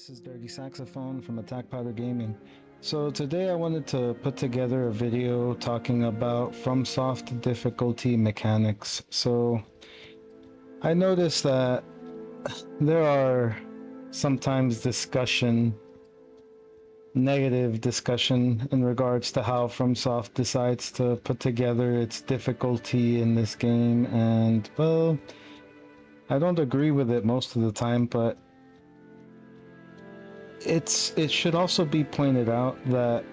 This is Dirty Saxophone from Attack Powder Gaming. So today I wanted to put together a video talking about Fromsoft Difficulty Mechanics. So I noticed that there are sometimes negative discussion in regards to how Fromsoft decides to put together its difficulty in this game, and well, I don't agree with it most of the time, but it should also be pointed out that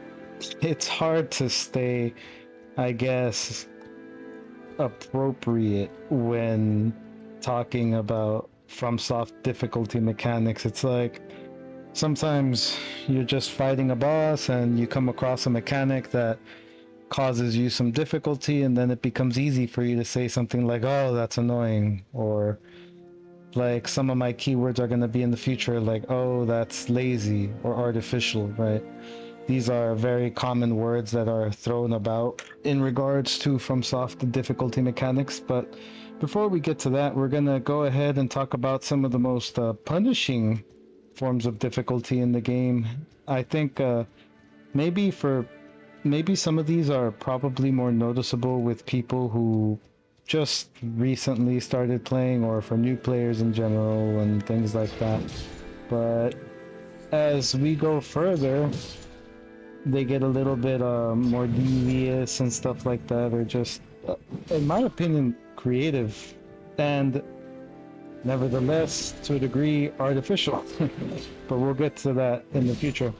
it's hard to stay, I guess, appropriate when talking about FromSoft difficulty mechanics. It's like sometimes you're just fighting a boss and you come across a mechanic that causes you some difficulty, and then it becomes easy for you to say something like, oh, that's annoying, or like some of my keywords are going to be in the future like, oh, that's lazy or artificial, right? These are very common words that are thrown about in regards to FromSoft difficulty mechanics. But before we get to that, we're going to go ahead and talk about some of the most punishing forms of difficulty in the game. I think maybe some of these are probably more noticeable with people who just recently started playing, or for new players in general and things like that. But as we go further, they get a little bit more devious and stuff like that, or just, in my opinion, creative, and nevertheless, to a degree, artificial. But we'll get to that in the future.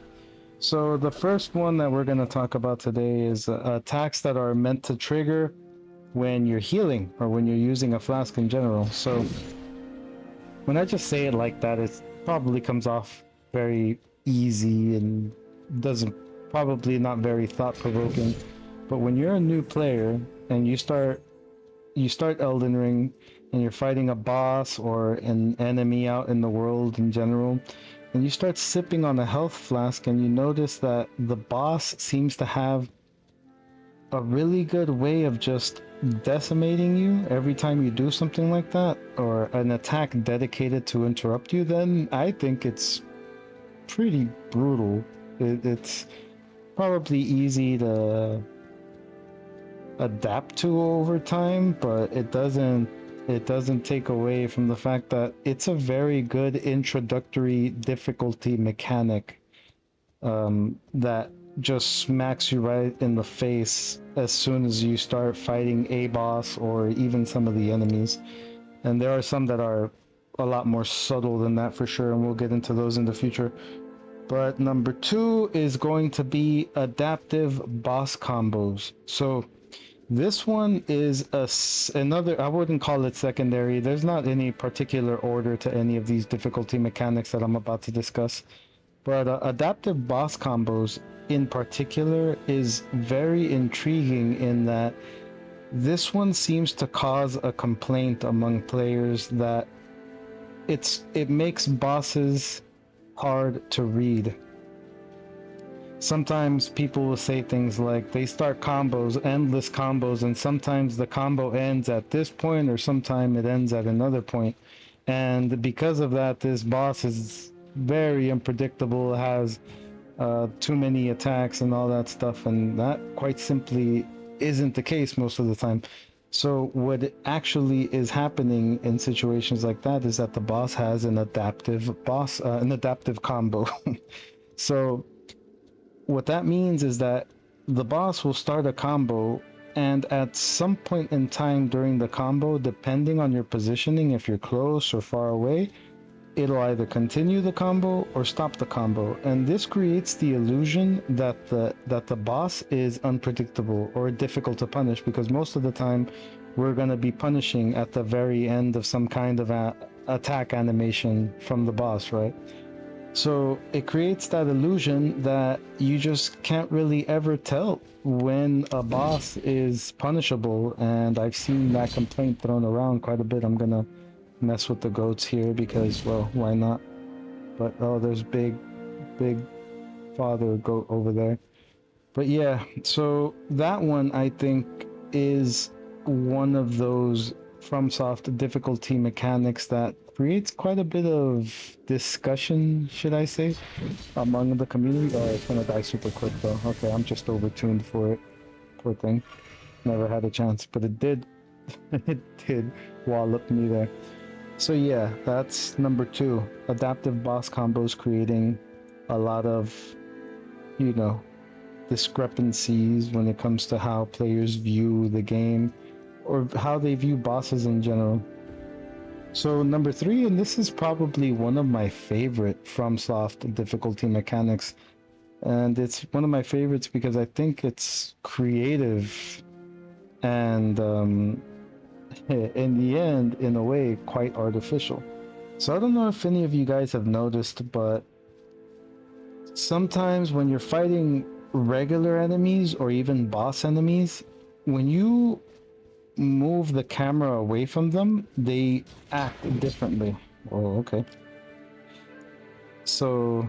So the first one that we're going to talk about today is attacks that are meant to trigger when you're healing or when you're using a flask in general. So when I just say it like that, it probably comes off very easy and doesn't, probably not very thought-provoking. But when you're a new player and you start Elden Ring and you're fighting a boss or an enemy out in the world in general, and you start sipping on a health flask and you notice that the boss seems to have a really good way of just decimating you every time you do something like that, or an attack dedicated to interrupt you, then I think it's pretty brutal. It's probably easy to adapt to over time, but it doesn't take away from the fact that it's a very good introductory difficulty mechanic that just smacks you right in the face as soon as you start fighting a boss or even some of the enemies. And there are some that are a lot more subtle than that for sure, and we'll get into those in the future. But number 2 is going to be adaptive boss combos. So this one is another, I wouldn't call it secondary. There's not any particular order to any of these difficulty mechanics that I'm about to discuss. But adaptive boss combos in particular is very intriguing in that this one seems to cause a complaint among players that it makes bosses hard to read. Sometimes people will say things like they start combos, endless combos, and sometimes the combo ends at this point or sometime it ends at another point. And because of that, this boss is very unpredictable, has too many attacks and all that stuff, and that quite simply isn't the case most of the time. So what actually is happening in situations like that is that the boss has an adaptive combo. So what that means is that the boss will start a combo, and at some point in time during the combo, depending on your positioning, if you're close or far away, it'll either continue the combo or stop the combo. And this creates the illusion that the boss is unpredictable or difficult to punish, because most of the time we're going to be punishing at the very end of some kind of attack animation from the boss, right? So it creates that illusion that you just can't really ever tell when a boss is punishable, and I've seen that complaint thrown around quite a bit. I'm gonna mess with the goats here because, well, why not? But oh, there's big father goat over there. But yeah, so that one I think is one of those FromSoft difficulty mechanics that creates quite a bit of discussion, should I say, among the community. Oh, it's gonna die super quick though. Okay, I'm just overtuned for it. Poor thing. Never had a chance, but it did. It did wallop me there. So yeah, that's number 2. Adaptive boss combos creating a lot of, you know, discrepancies when it comes to how players view the game or how they view bosses in general. So number 3, and this is probably one of my favorite Fromsoft difficulty mechanics, and it's one of my favorites because I think it's creative and in the end, in a way, quite artificial. So I don't know if any of you guys have noticed, but sometimes when you're fighting regular enemies or even boss enemies, when you move the camera away from them, they act differently. Oh, okay. So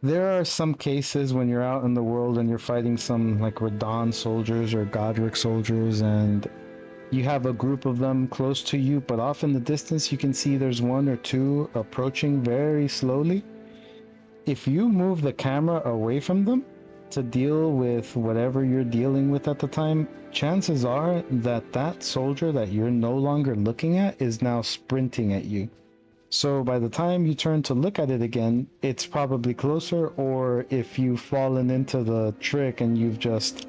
there are some cases when you're out in the world and you're fighting some like Radon soldiers or Godric soldiers, and you have a group of them close to you, but off in the distance you can see there's 1 or 2 approaching very slowly. If you move the camera away from them to deal with whatever you're dealing with at the time, chances are that that soldier that you're no longer looking at is now sprinting at you. So by the time you turn to look at it again, it's probably closer, or if you've fallen into the trick and you've just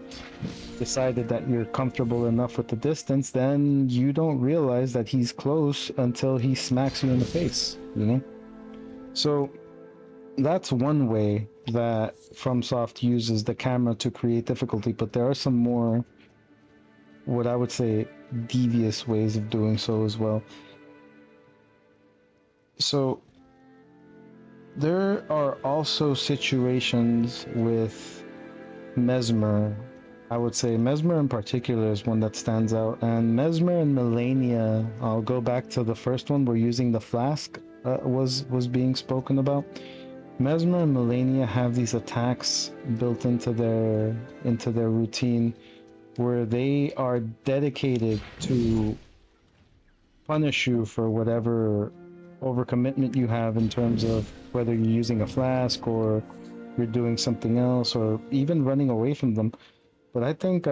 decided that you're comfortable enough with the distance, then you don't realize that he's close until he smacks you in the face, you know? So that's one way that FromSoft uses the camera to create difficulty, but there are some more, what I would say, devious ways of doing so as well. So there are also situations with Mesmer. I would say Mesmer in particular is one that stands out, and Mesmer and Melania, I'll go back to the first one where using the flask was being spoken about. Mesmer and Melania have these attacks built into their routine where they are dedicated to punish you for whatever overcommitment you have in terms of whether you're using a flask or you're doing something else or even running away from them. But I think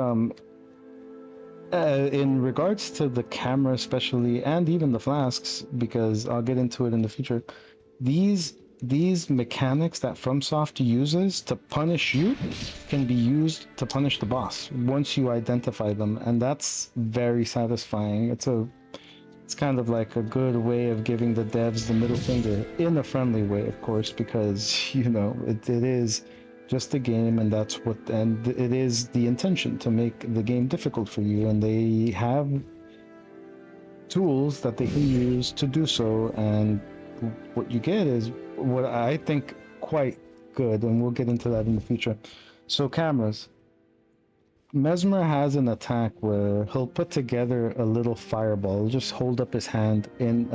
in regards to the camera especially, and even the flasks, because I'll get into it in the future, these mechanics that FromSoft uses to punish you can be used to punish the boss once you identify them, and that's very satisfying. It's kind of like a good way of giving the devs the middle finger, in a friendly way, of course, because, you know, it is just a game, and and it is the intention to make the game difficult for you, and they have tools that they can use to do so, and what you get is what I think quite good, and we'll get into that in the future. So cameras. Mesmer has an attack where he'll put together a little fireball. He'll just hold up his hand and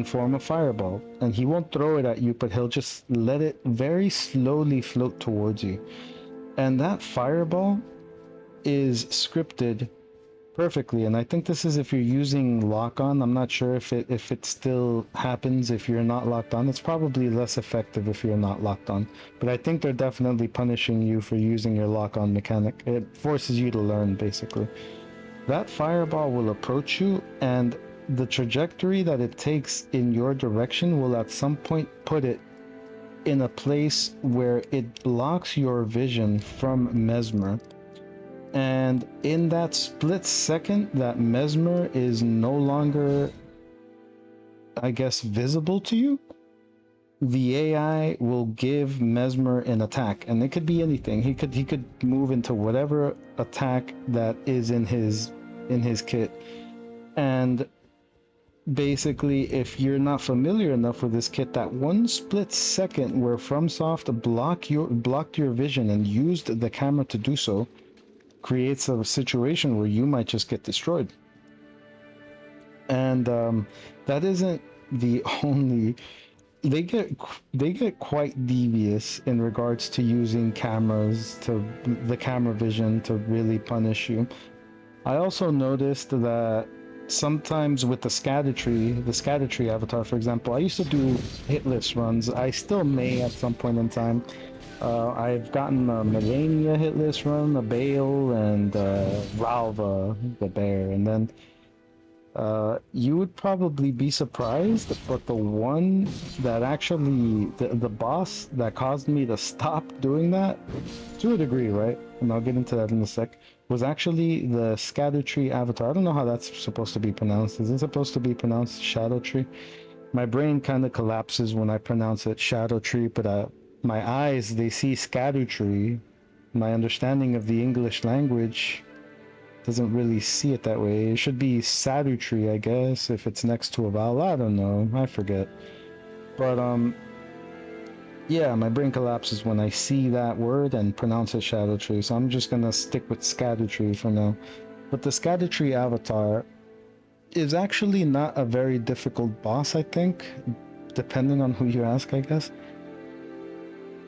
form a fireball. And he won't throw it at you, but he'll just let it very slowly float towards you. And that fireball is scripted perfectly, and I think this is if you're using lock-on. I'm not sure if it still happens if you're not locked on. It's probably less effective if you're not locked on, but I think they're definitely punishing you for using your lock-on mechanic. It forces you to learn, basically. That fireball will approach you, and the trajectory that it takes in your direction will at some point put it in a place where it blocks your vision from Mesmer. And in that split second that Mesmer is no longer, I guess, visible to you, the AI will give Mesmer an attack, and it could be anything. He could move into whatever attack that is in his kit. And basically, if you're not familiar enough with this kit, that one split second where FromSoft blocked your vision and used the camera to do so creates a situation where you might just get destroyed. And that isn't the only. They get quite devious in regards to using cameras, to the camera vision, to really punish you. I also noticed that sometimes with the scatter tree avatar, for example, I used to do hitless runs. I still may at some point in time. I've gotten a Melania hitless run, a Bale, and Ralva, the bear, and then you would probably be surprised, but the one that actually, the boss that caused me to stop doing that, to a degree, right? And I'll get into that in a sec, was actually the Scatter Tree avatar. I don't know how that's supposed to be pronounced. Is it supposed to be pronounced Shadow Tree? My brain kind of collapses when I pronounce it Shadow Tree, but my eyes, they see Scatter Tree. My understanding of the English language doesn't really see it that way. It should be Sadutry, I guess, if it's next to a vowel. I don't know. I forget. But, yeah, my brain collapses when I see that word and pronounce it Shadow Tree, so I'm just gonna stick with Scattertree for now. But the Scattertree avatar is actually not a very difficult boss, I think, depending on who you ask, I guess.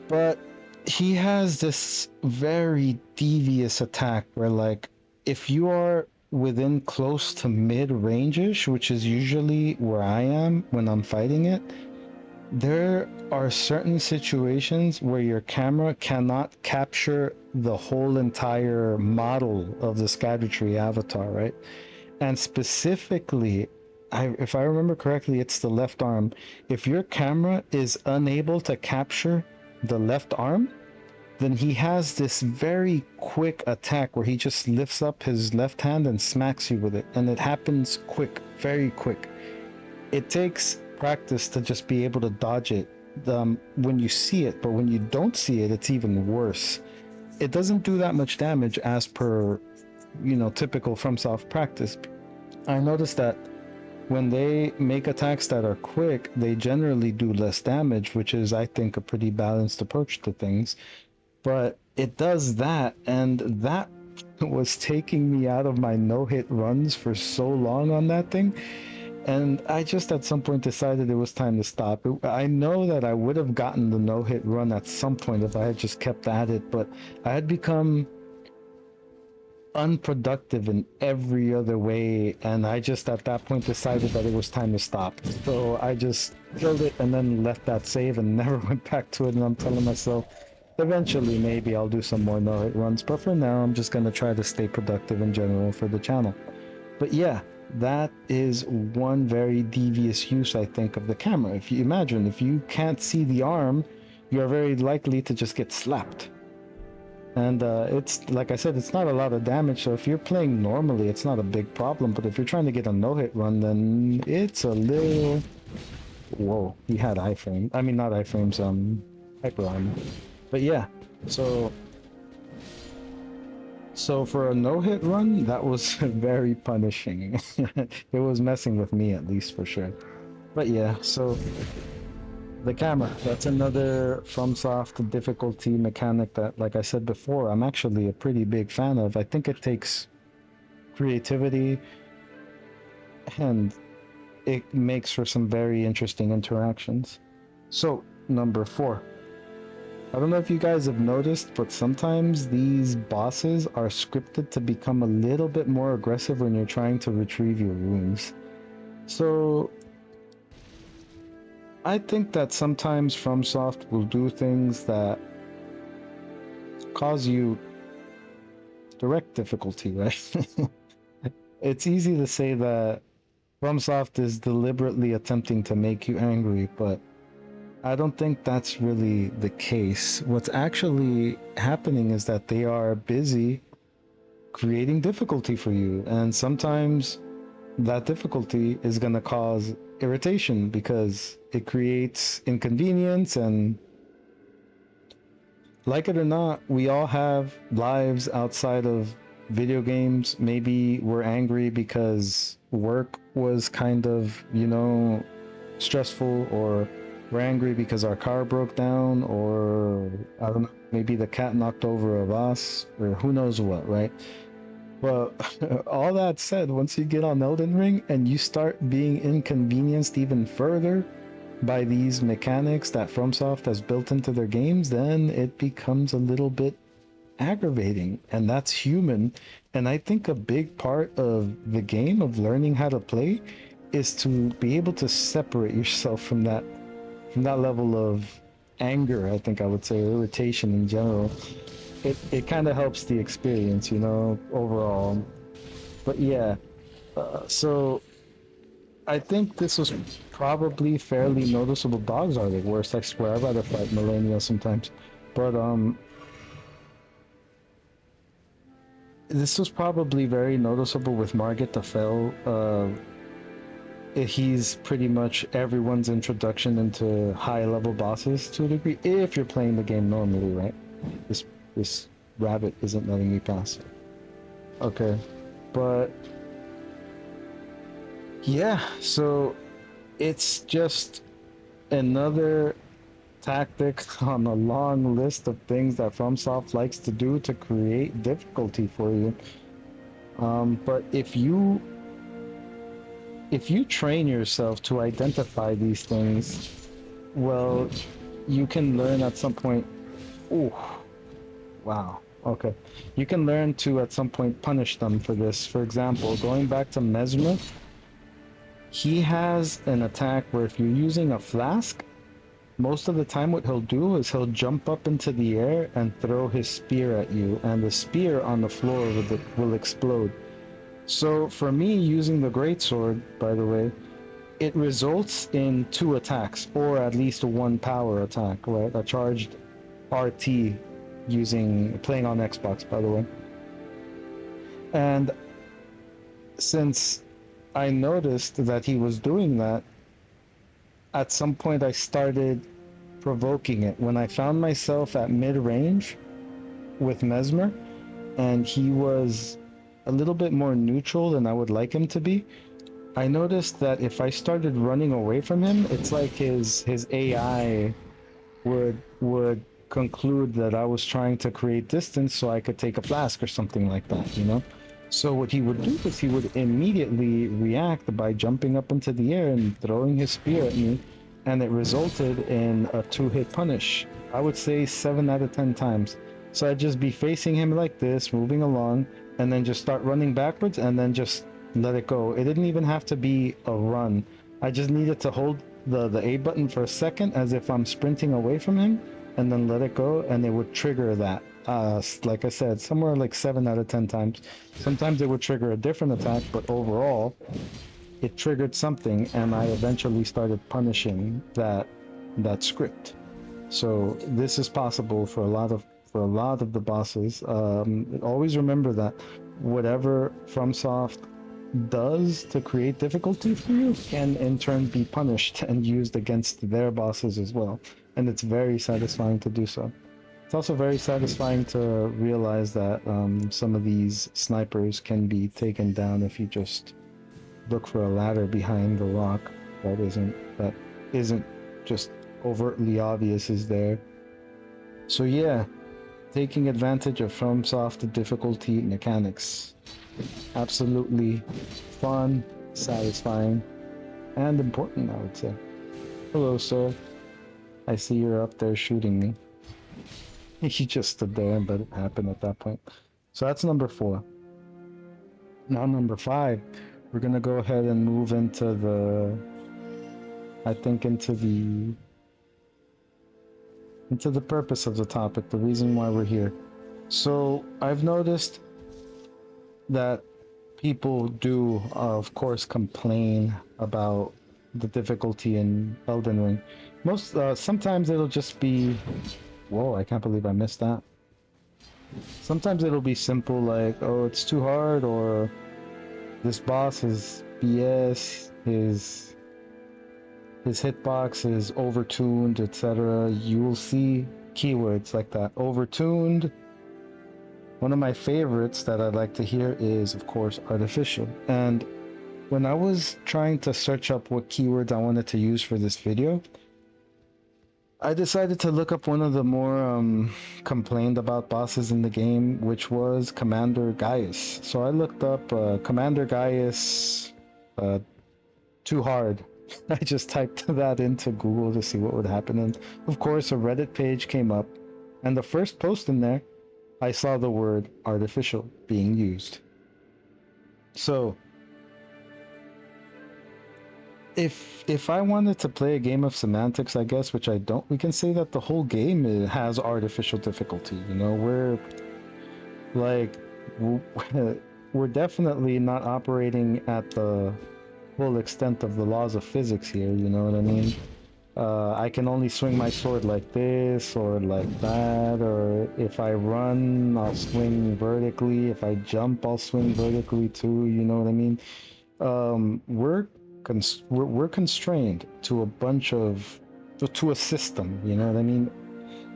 But he has this very devious attack where, like, if you are within close to mid-range-ish, which is usually where I am when I'm fighting it, there are certain situations where your camera cannot capture the whole entire model of the Scattertree avatar, right? And specifically, if I remember correctly, it's the left arm. If your camera is unable to capture the left arm, then he has this very quick attack where he just lifts up his left hand and smacks you with it. And it happens quick, very quick. It takes practice to just be able to dodge it when you see it, but when you don't see it, it's even worse. It doesn't do that much damage as per, typical FromSoft practice. I noticed that when they make attacks that are quick, they generally do less damage, which is, I think, a pretty balanced approach to things. But it does that, and that was taking me out of my no-hit runs for so long on that thing. And I just at some point decided it was time to stop. I know that I would have gotten the no-hit run at some point if I had just kept at it, but I had become unproductive in every other way, and I just at that point decided that it was time to stop. So I just killed it and then left that save and never went back to it, and I'm telling myself, eventually maybe I'll do some more no-hit runs, but for now I'm just going to try to stay productive in general for the channel. But yeah, that is one very devious use, I think, of the camera. If you imagine, if you can't see the arm, you're very likely to just get slapped. And it's, like I said, it's not a lot of damage, so if you're playing normally, it's not a big problem, but if you're trying to get a no-hit run, then it's a little... Whoa, he had iframe. I mean, not iframes, hyper armor. But yeah, so for a no-hit run, that was very punishing. It was messing with me, at least, for sure. But yeah, so the camera, that's another FromSoft difficulty mechanic that, like I said before, I'm actually a pretty big fan of. I think it takes creativity and it makes for some very interesting interactions. So, number 4. I don't know if you guys have noticed, but sometimes these bosses are scripted to become a little bit more aggressive when you're trying to retrieve your runes. So I think that sometimes FromSoft will do things that cause you direct difficulty, right? It's easy to say that FromSoft is deliberately attempting to make you angry, but I don't think that's really the case. What's actually happening is that they are busy creating difficulty for you, and sometimes that difficulty is going to cause irritation because it creates inconvenience, and like it or not, we all have lives outside of video games. Maybe we're angry because work was kind of, stressful, or we're angry because our car broke down, or I don't know, maybe the cat knocked over a vase, or who knows what, right? Well, all that said, once you get on Elden Ring and you start being inconvenienced even further by these mechanics that FromSoft has built into their games, then it becomes a little bit aggravating, and that's human. And I think a big part of the game of learning how to play is to be able to separate yourself from that level of anger, I think I would say, or irritation in general. It kind of helps the experience, you know, overall. But yeah, so I think this was probably fairly noticeable. Dogs are the worst. I swear, I'd rather fight millennials sometimes. But this was probably very noticeable with Margit the Fell. He's pretty much everyone's introduction into high-level bosses to a degree, if you're playing the game normally, right? This rabbit isn't letting me pass. Okay, but yeah, so it's just another tactic on a long list of things that FromSoft likes to do to create difficulty for you. But if you train yourself to identify these things, well, you can learn at some point. Ooh, wow. Okay. You can learn to at some point punish them for this. For example, going back to Mesmer, he has an attack where if you're using a flask, most of the time what he'll do is he'll jump up into the air and throw his spear at you, and the spear on the floor will explode. So for me, using the greatsword, by the way, it results in 2 attacks, or at least 1 power attack, right? A charged RT playing on Xbox, by the way. And since I noticed that he was doing that, at some point I started provoking it. When I found myself at mid-range with Mesmer, and he was a little bit more neutral than I would like him to be, I noticed that if I started running away from him, it's like his AI would conclude that I was trying to create distance so I could take a flask or something like that, you know? So what he would do is he would immediately react by jumping up into the air and throwing his spear at me, and it resulted in a 2-hit punish. I would say 7 out of 10 times. So I'd just be facing him like this, moving along, and then just start running backwards and then just let it go. It didn't even have to be a run. I just needed to hold the A button for a second as if I'm sprinting away from him, and then let it go, and it would trigger that. Like I said, somewhere like 7 out of 10 times. Sometimes it would trigger a different attack, but overall, it triggered something, and I eventually started punishing that script. So this is possible for a lot of the bosses. Always remember that whatever FromSoft does to create difficulty for you can in turn be punished and used against their bosses as well. And it's very satisfying to do so. It's also very satisfying to realize that some of these snipers can be taken down if you just look for a ladder behind the rock that isn't just overtly obvious is there. So yeah, taking advantage of FromSoft Difficulty Mechanics. Absolutely fun, satisfying, and important, I would say. Hello, sir. I see you're up there shooting me. He just stood there and let it happen at that point. So that's number 4. Now number 5, we're gonna go ahead and move into the purpose of the topic, the reason why we're here. So I've noticed that people do, of course, complain about the difficulty in Elden Ring. Sometimes it'll just be, whoa, I can't believe I missed that. Sometimes it'll be simple, like, oh, it's too hard, or this boss is BS, his hitbox is overtuned, etc. You will see keywords like that, overtuned. One of my favorites that I'd like to hear is, of course, artificial. And when I was trying to search up what keywords I wanted to use for this video, I decided to look up one of the more complained about bosses in the game, which was Commander Gaius. So I looked up Commander Gaius too hard. I just typed that into Google to see what would happen, and of course a Reddit page came up, and the first post in there I saw the word artificial being used. So if I wanted to play a game of semantics, I guess, which I don't, we can say that the whole game has artificial difficulty. You know, we're like we're definitely not operating at the full extent of the laws of physics here. You know what I mean? I can only swing my sword like this or like that, or if I run, I'll swing vertically. If I jump, I'll swing vertically too. You know what I mean? We're constrained to a bunch of to a system. You know what I mean?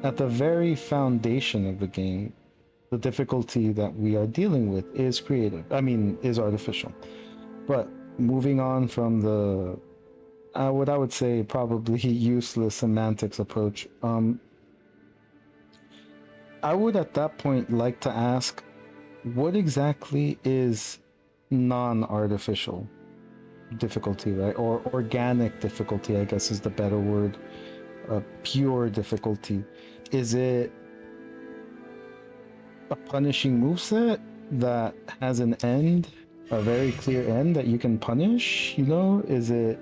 At the very foundation of the game, the difficulty that we are dealing with is creative. I mean, is artificial. But moving on from the what I would say probably useless semantics approach, I would at that point like to ask, what exactly is non-artificial difficulty, right? Or organic difficulty, I guess is the better word. Pure difficulty. Is it a punishing moveset that has an end, a very clear end that you can punish? You know, is it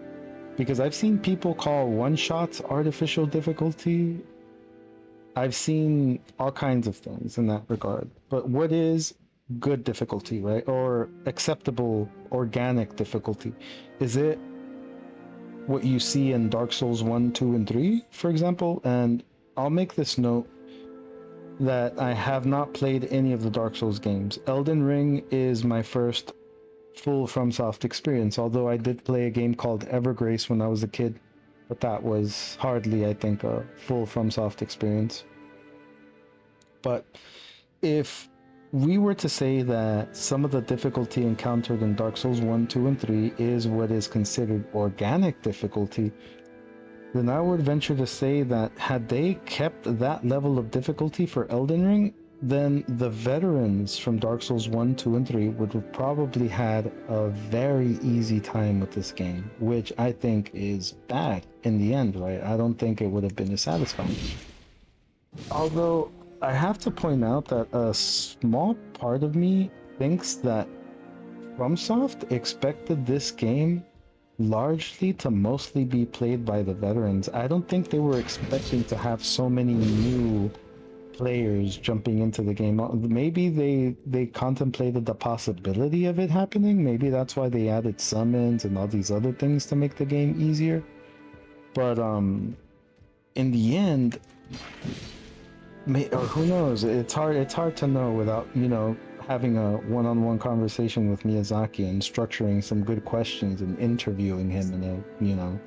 because I've seen people call one-shots artificial difficulty. I've seen all kinds of things in that regard. But what is good difficulty, right? Or acceptable organic difficulty? Is it what you see in Dark Souls 1, 2, and 3, for example? And I'll make this note that I have not played any of the Dark Souls games. Elden Ring is my first full FromSoft experience, although I did play a game called Evergrace when I was a kid, but that was hardly, I think, a full FromSoft experience. But if we were to say that some of the difficulty encountered in Dark Souls 1, 2, and 3 is what is considered organic difficulty, then I would venture to say that had they kept that level of difficulty for Elden Ring, then the veterans from Dark Souls 1, 2, and 3 would have probably had a very easy time with this game, which I think is bad in the end, right? I don't think it would have been as satisfying. Although, I have to point out that a small part of me thinks that FromSoft expected this game largely to mostly be played by the veterans. I don't think they were expecting to have so many new players jumping into the game. Maybe they contemplated the possibility of it happening. Maybe that's why they added summons and all these other things to make the game easier. But in the end, or who knows? It's hard to know without, you know, having a one-on-one conversation with Miyazaki and structuring some good questions and interviewing him in a, you know,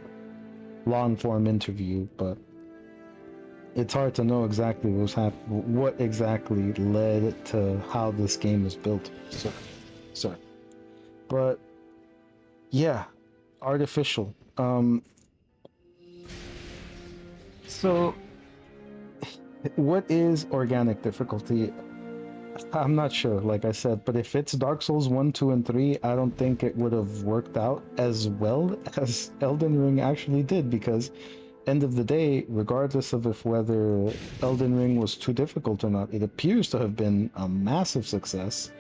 long-form interview. But it's hard to know exactly what exactly led to how this game is built. So, but yeah, artificial. So what is organic difficulty? I'm not sure, like I said, but if it's Dark Souls 1, 2, and 3, I don't think it would have worked out as well as Elden Ring actually did, because end of the day, regardless of if whether Elden Ring was too difficult or not, it appears to have been a massive success.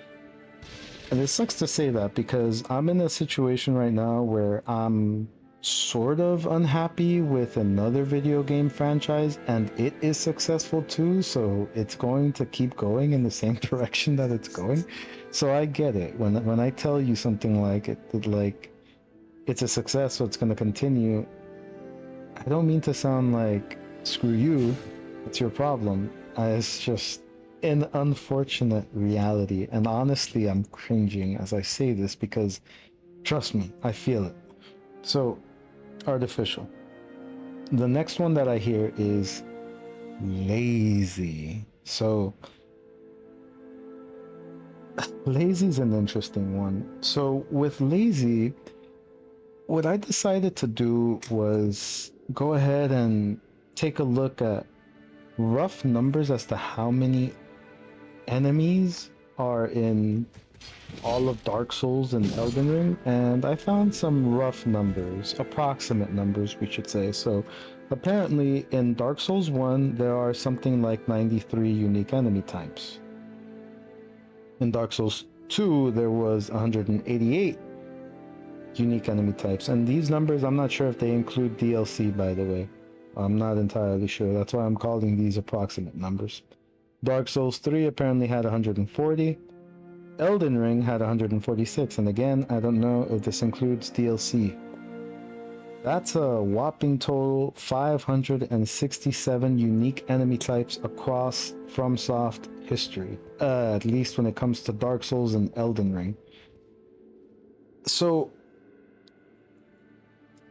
And it sucks to say that because I'm in a situation right now where I'm sort of unhappy with another video game franchise and it is successful too, so it's going to keep going in the same direction that it's going. So I get it when I tell you something like like it's a success, so it's going to continue. I don't mean to sound like screw you, it's your problem. It's just an unfortunate reality, and honestly I'm cringing as I say this because trust me, I feel it. So artificial. The next one that I hear is lazy. So lazy is an interesting one. So with lazy, what I decided to do was go ahead and take a look at rough numbers as to how many enemies are in all of Dark Souls and Elden Ring, and I found some rough numbers, approximate numbers we should say. So apparently in Dark Souls 1 there are something like 93 unique enemy types. In Dark Souls 2, there was 188 unique enemy types, and these numbers, I'm not sure if they include DLC, by the way. I'm not entirely sure. That's why I'm calling these approximate numbers. Dark Souls 3 apparently had 140. Elden Ring had 146, and again, I don't know if this includes DLC. That's a whopping total 567 unique enemy types across FromSoft history, at least when it comes to Dark Souls and Elden Ring. So,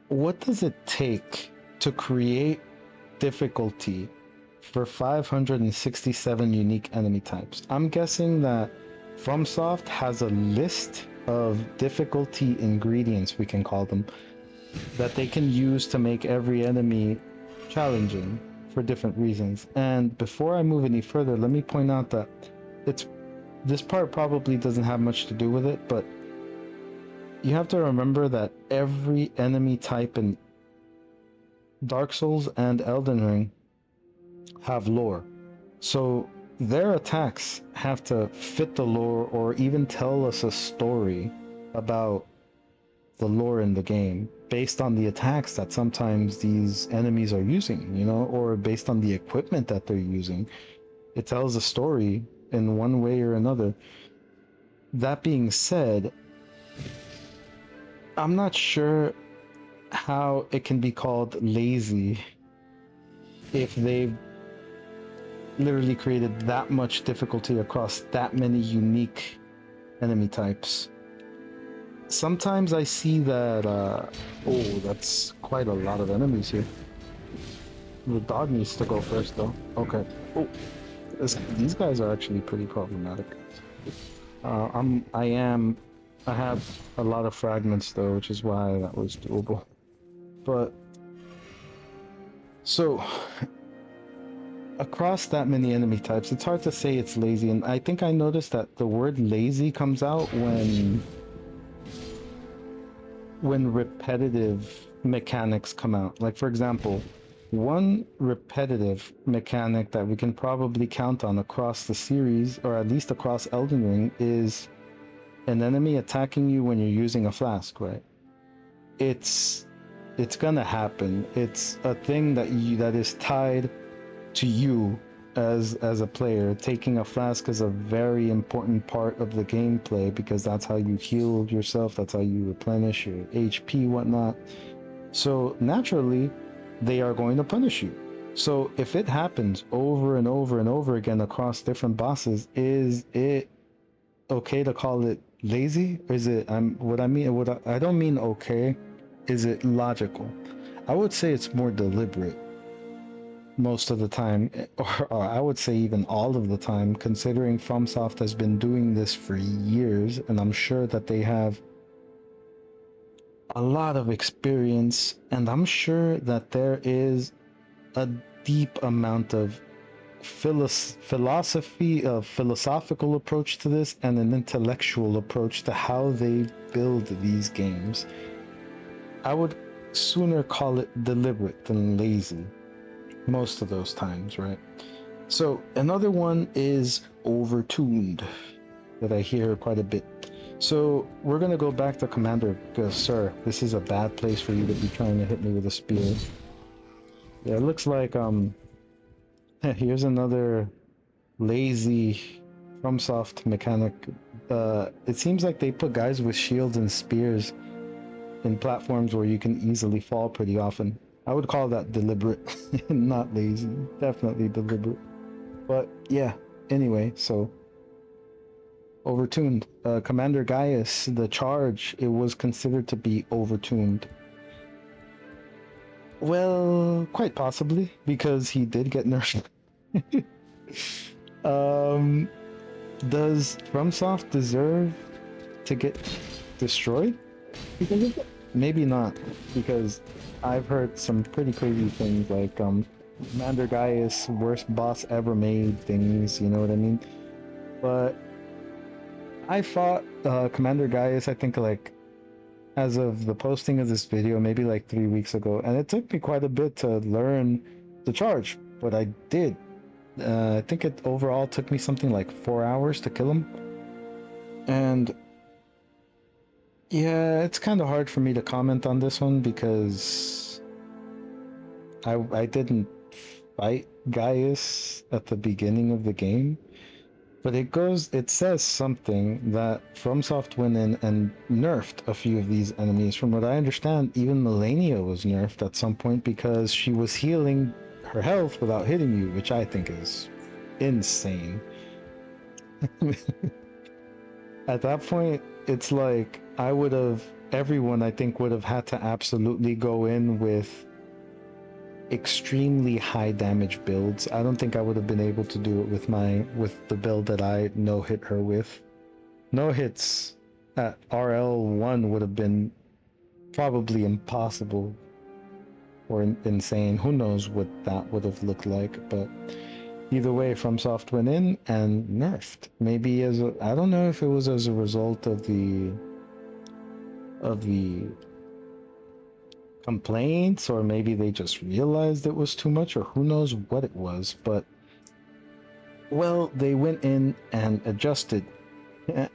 what does it take to create difficulty for 567 unique enemy types? I'm guessing that FromSoft has a list of difficulty ingredients, we can call them, that they can use to make every enemy challenging for different reasons. And before I move any further, let me point out that this part probably doesn't have much to do with it, but you have to remember that every enemy type in Dark Souls and Elden Ring have lore. So their attacks have to fit the lore or even tell us a story about the lore in the game based on the attacks that sometimes these enemies are using, you know, or based on the equipment that they're using. It tells a story in one way or another. That being said, I'm not sure how it can be called lazy if they've literally created that much difficulty across that many unique enemy types. Sometimes I see that, oh, that's quite a lot of enemies here. The dog needs to go first, though. Okay. Oh, these guys are actually pretty problematic. I have a lot of fragments, though, which is why that was doable. But, so, across that many enemy types, it's hard to say it's lazy, and I think I noticed that the word lazy comes out when repetitive mechanics come out. Like, for example, one repetitive mechanic that we can probably count on across the series, or at least across Elden Ring, is an enemy attacking you when you're using a flask, right? It's gonna happen. It's a thing that is tied to you as a player. Taking a flask is a very important part of the gameplay because that's how you heal yourself, that's how you replenish your HP, whatnot. So naturally, they are going to punish you. So if it happens over and over and over again across different bosses, is it okay to call it lazy? Or is it, I don't mean okay, is it logical? I would say it's more deliberate most of the time, or I would say even all of the time, considering FromSoft has been doing this for years, and I'm sure that they have a lot of experience, and I'm sure that there is a deep amount of philosophical approach to this and an intellectual approach to how they build these games. I would sooner call it deliberate than lazy most of those times, right? So another one is overtuned that I hear quite a bit. So we're gonna go back to Commander. Sir, this is a bad place for you to be trying to hit me with a spear. Yeah, it looks like here's another lazy FromSoft mechanic. It seems like they put guys with shields and spears in platforms where you can easily fall pretty often. I would call that deliberate, not lazy. Definitely deliberate. But yeah, anyway, so overtuned. Commander Gaius, the charge, it was considered to be overtuned. Well, quite possibly, because he did get nerfed. Does FromSoft deserve to get destroyed because of it? Maybe not, because I've heard some pretty crazy things like Commander Gaius, worst boss ever made things, you know what I mean? But I fought Commander Gaius, I think, like, as of the posting of this video, maybe like 3 weeks ago, and it took me quite a bit to learn the charge, but I did. I think it overall took me something like 4 hours to kill him. And yeah, it's kind of hard for me to comment on this one because I didn't fight Gaius at the beginning of the game. But it says something that FromSoft went in and nerfed a few of these enemies. From what I understand, even Melania was nerfed at some point because she was healing her health without hitting you, which I think is insane. At that point, it's like everyone I think would have had to absolutely go in with extremely high damage builds. I don't think I would have been able to do it with the build that I no hit her with. No hits at RL1 would have been probably impossible or insane. Who knows what that would have looked like, but either way, FromSoft went in and nerfed. Maybe I don't know if it was as a result of the complaints, or maybe they just realized it was too much, or who knows what it was, but well, they went in and adjusted,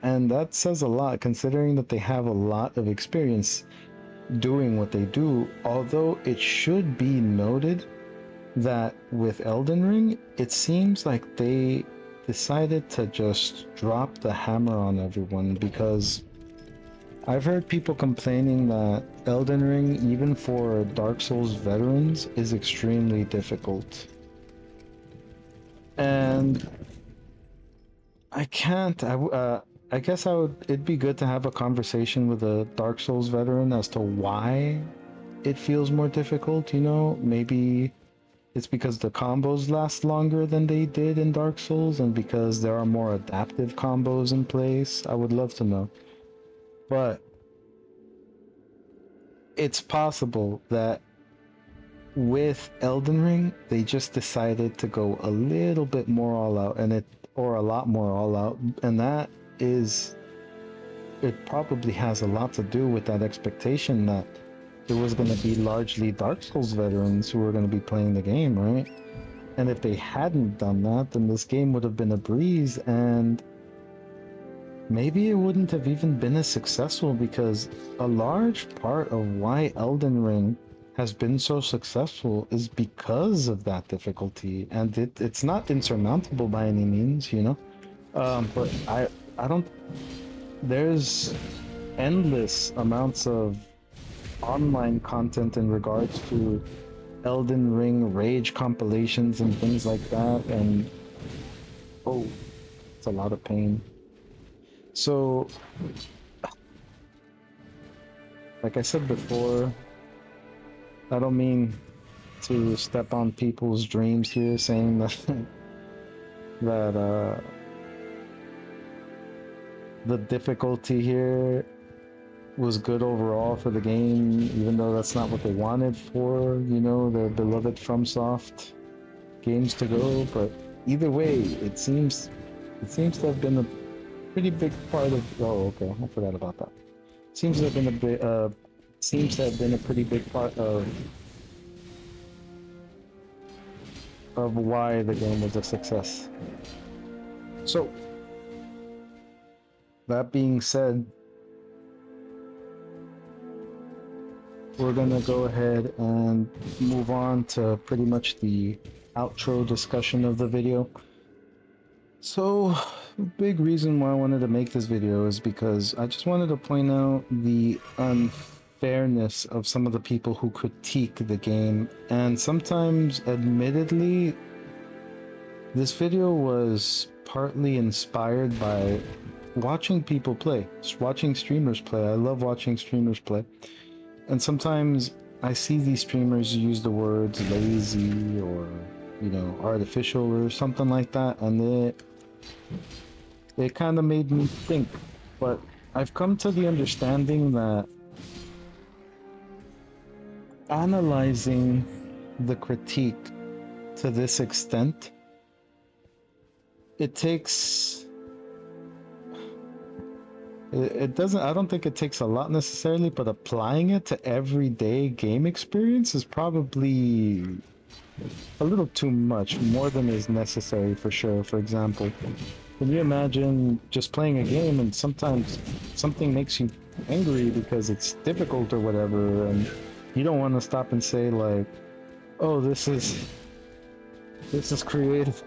and that says a lot considering that they have a lot of experience doing what they do. Although it should be noted that with Elden Ring, it seems like they decided to just drop the hammer on everyone, because I've heard people complaining that Elden Ring, even for Dark Souls veterans, is extremely difficult. And I can't, I guess it'd be good to have a conversation with a Dark Souls veteran as to why it feels more difficult, you know? Maybe it's because the combos last longer than they did in Dark Souls, and because there are more adaptive combos in place. I would love to know. But it's possible that with Elden Ring, they just decided to go a little bit more all out, or a lot more all out, and it probably has a lot to do with that expectation that it was going to be largely Dark Souls veterans who were going to be playing the game, right? And if they hadn't done that, then this game would have been a breeze, and maybe it wouldn't have even been as successful, because a large part of why Elden Ring has been so successful is because of that difficulty, and it's not insurmountable by any means, you know? But I don't... There's endless amounts of online content in regards to Elden Ring rage compilations and things like that, and oh, it's a lot of pain. So, like I said before, I don't mean to step on people's dreams here, saying that the difficulty here was good overall for the game, even though that's not what they wanted for, you know, their beloved FromSoft games to go. But either way, it seems to have been a pretty big part of... Oh, okay, I forgot about that. Seems to have been a pretty big part of why the game was a success. So, that being said, we're gonna go ahead and move on to pretty much the outro discussion of the video. So, big reason why I wanted to make this video is because I just wanted to point out the unfairness of some of the people who critique the game, and sometimes, admittedly, this video was partly inspired by watching people play, just watching streamers play. I love watching streamers play. And sometimes I see these streamers use the words lazy or, you know, artificial or something like that, and it kind of made me think. But I've come to the understanding that analyzing the critique to this extent, I don't think it takes a lot necessarily, but applying it to everyday game experience is probably a little too much, more than is necessary for sure. For example, Can you imagine just playing a game and sometimes something makes you angry because it's difficult or whatever, and you don't want to stop and say like, "Oh, this is creative,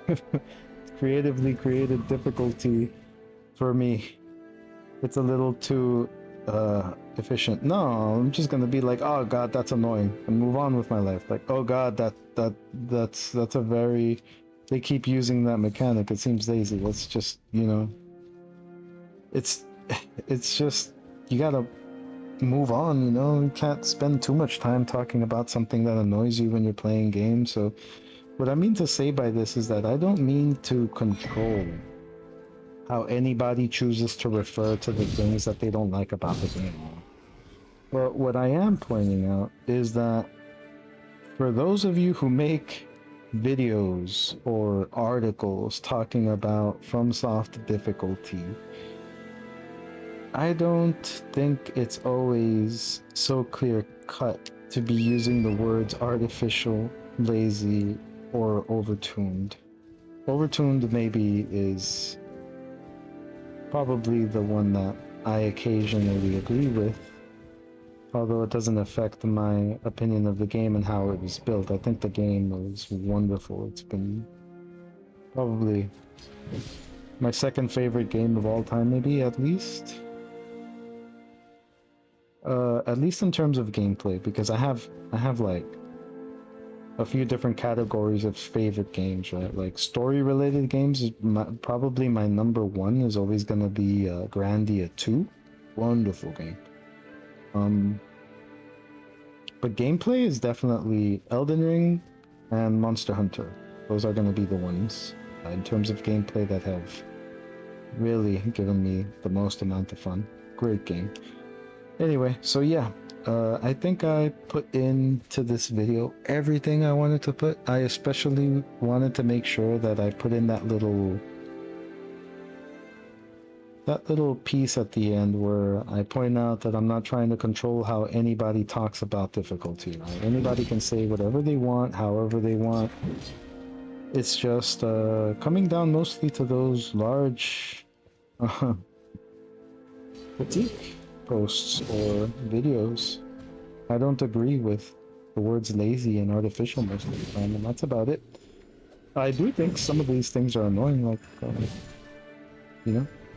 creatively created difficulty for me. It's a little too efficient." No, I'm just gonna be like, "Oh God, that's annoying," and move on with my life. Like, "Oh God, that's a very." They keep using that mechanic. It seems lazy. Let's just, it's it's just you gotta move on. You can't spend too much time talking about something that annoys you when you're playing games. So what I mean to say by this is that I don't mean to control how anybody chooses to refer to the things that they don't like about the game. But what I am pointing out is that for those of you who make videos or articles talking about Fromsoft difficulty, I don't think it's always so clear cut to be using the words artificial, lazy, or overtuned. Overtuned maybe is probably the one that I occasionally agree with, although it doesn't affect my opinion of the game and how it was built. I think the game was wonderful. It's been probably my second favorite game of all time, maybe, at least. At least in terms of gameplay, because I have like a few different categories of favorite games, right? Like story-related games is probably my number one is always gonna be Grandia 2. Wonderful game. But gameplay is definitely Elden Ring and Monster Hunter. Those are going to be the ones in terms of gameplay that have really given me the most amount of fun. Great game. Anyway, so yeah, I think I put into this video everything I wanted to put. I especially wanted to make sure that I put in that little piece at the end where I point out that I'm not trying to control how anybody talks about difficulty, right? Anybody can say whatever they want, however they want. It's just coming down mostly to those large critique posts or videos. I don't agree with the words lazy and artificial most of the time, and that's about it. I do think some of these things are annoying, like,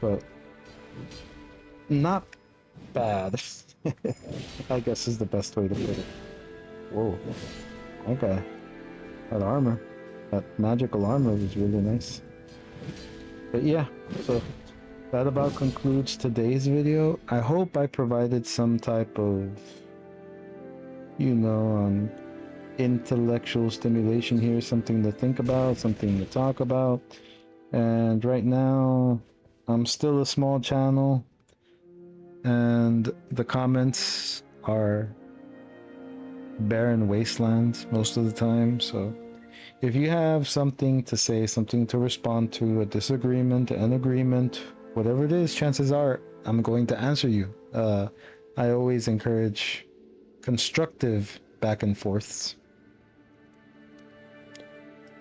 but not bad. I guess is the best way to put it. Whoa. Okay. That armor. That magical armor was really nice. But yeah, so that about concludes today's video. I hope I provided some type of, intellectual stimulation here, something to think about, something to talk about. And right now, I'm still a small channel, and the comments are barren wastelands most of the time, so if you have something to say, something to respond to, a disagreement, an agreement, whatever it is, chances are I'm going to answer you. I always encourage constructive back and forths.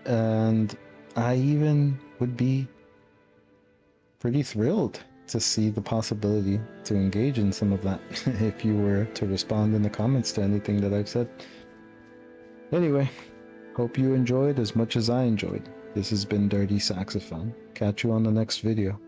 And I even would be pretty thrilled to see the possibility to engage in some of that if you were to respond in the comments to anything that I've said. Anyway, hope you enjoyed as much as I enjoyed. This has been Dirty Saxophone. Catch you on the next video.